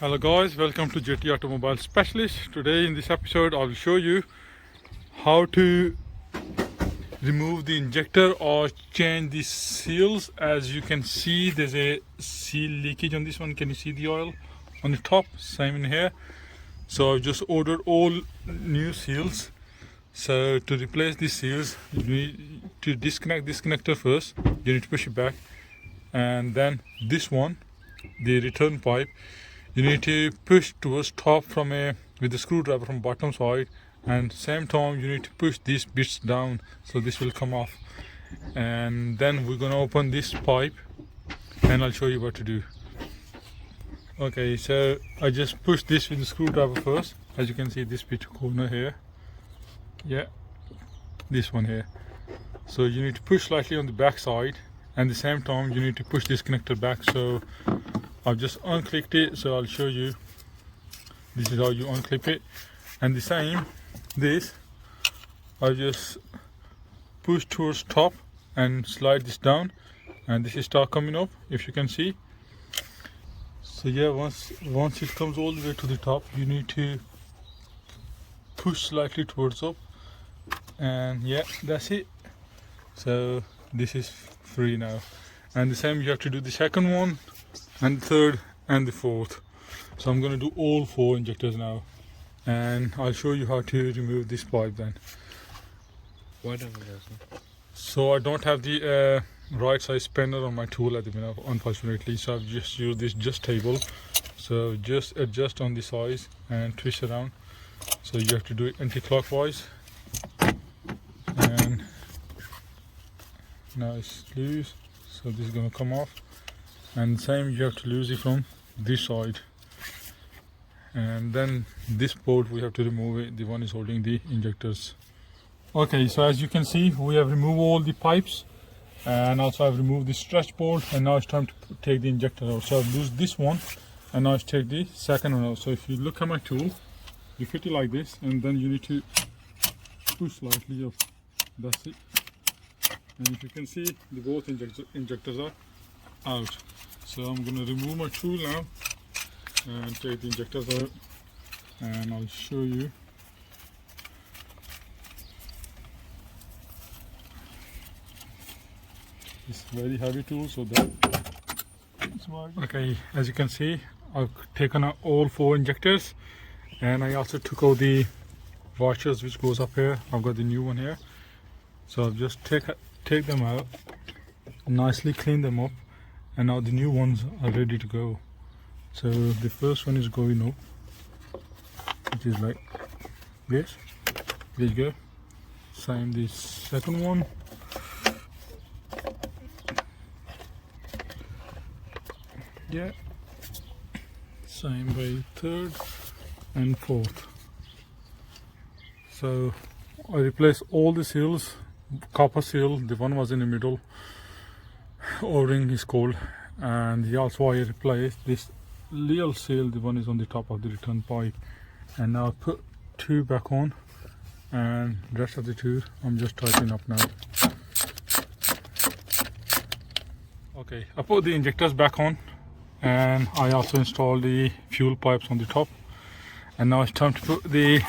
Hello guys, welcome to JT Automobile Specialist. Today in this episode I will show you how to remove the injector or change the seals. As you can see, there's a seal leakage on this one. Can you see the oil on the top? Same in here. So I've just ordered all new seals. So to replace these seals, you need to disconnect this connector first. You need to push it back, and then this one, the return pipe, you need to push towards top with the screwdriver from bottom side, and same time you need to push these bits down so this will come off. And then we're gonna open this pipe and I'll show you what to do. Okay, so I just pushed this with the screwdriver first. As you can see, this bit corner here, yeah, this one here. So you need to push slightly on the back side, and at the same time you need to push this connector back. So I've just unclipped it, so I'll show you. This is how you unclip it. And the same, this, I just push towards top and slide this down, and this is start coming up, if you can see. So yeah, once it comes all the way to the top, you need to push slightly towards up, and yeah, that's it. So this is free now. And the same you have to do the second one, and the third, and the fourth. So I'm going to do all 4 injectors now, and I'll show you how to remove this pipe then. Why don't we listen? So I don't have the right size spanner on my tool at the minute, unfortunately, so I've just used this table. So just adjust on the size and twist around. So you have to do it anti-clockwise, and now it's loose, so this is going to come off. And same, you have to lose it from this side, and then this bolt we have to remove it. The one is holding the injectors. Okay, so as you can see, we have removed all the pipes, and also I've removed the stretch bolt, and now it's time to take the injector out. So I've loosed this one, and now it's take the second one out. So if you look at my tool, you fit it like this, and then you need to push slightly up. That's it. And if you can see, the both injectors are out. So I'm going to remove my tool now and take the injectors out, and I'll show you. It's very heavy tool, so that it's okay. As you can see, I've taken out all 4 injectors, and I also took out the washers which goes up here. I've got the new one here, so I'll just take them out, nicely clean them up, and now the new ones are ready to go. So the first one is going up, which is like this. There you go. Same the second one. Yeah. Same by third and fourth. So I replaced all the seals. Copper seal, the one was in the middle, O-ring is called, and also I replaced this little seal, the one is on the top of the return pipe. And now I put 2 back on, and the rest of the 2 I'm just tightening up now. Okay, I put the injectors back on, and I also installed the fuel pipes on the top, and now it's time to put the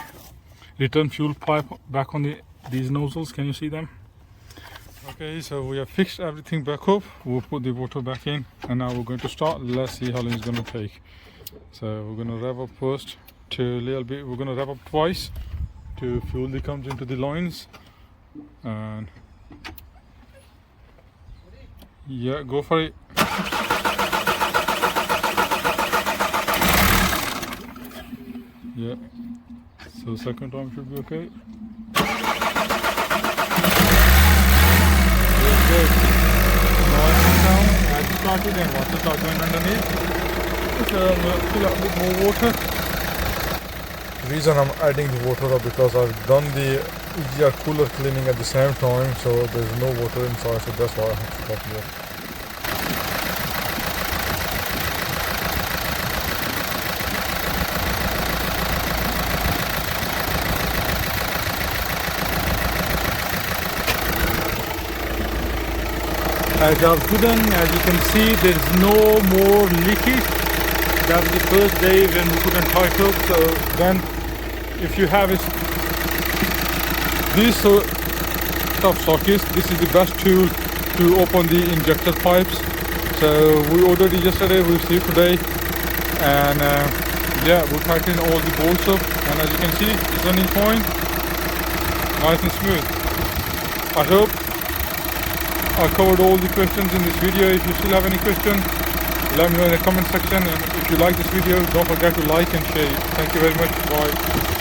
return fuel pipe back on these nozzles. Can you see them? Okay, so we have fixed everything back up. We'll put the water back in, and now we're going to start. Let's see how long it's going to take. So we're going to rev up first to a little bit. We're going to rev up twice to fuel that comes into the lines, and yeah, go for it. Yeah, so second time should be okay. Good. Down, as you started, and water start going underneath. So I'm going to fill up with more water. The reason I'm adding the water up because I've done the EGR cooler cleaning at the same time, so there's no water inside, so that's why I have to top it up. As I've done, as you can see, there is no more leakage. that's the first day when we couldn't tight up. So then, if you have these sort of sockets, this is the best tool to open the injector pipes. So we ordered it yesterday, we received today, and yeah, we're tightening all the bolts up, and as you can see, it's running fine, nice and smooth. I hope I covered all the questions in this video. If you still have any questions, let me know in the comment section, and if you like this video, don't forget to like and share it. Thank you very much. Bye.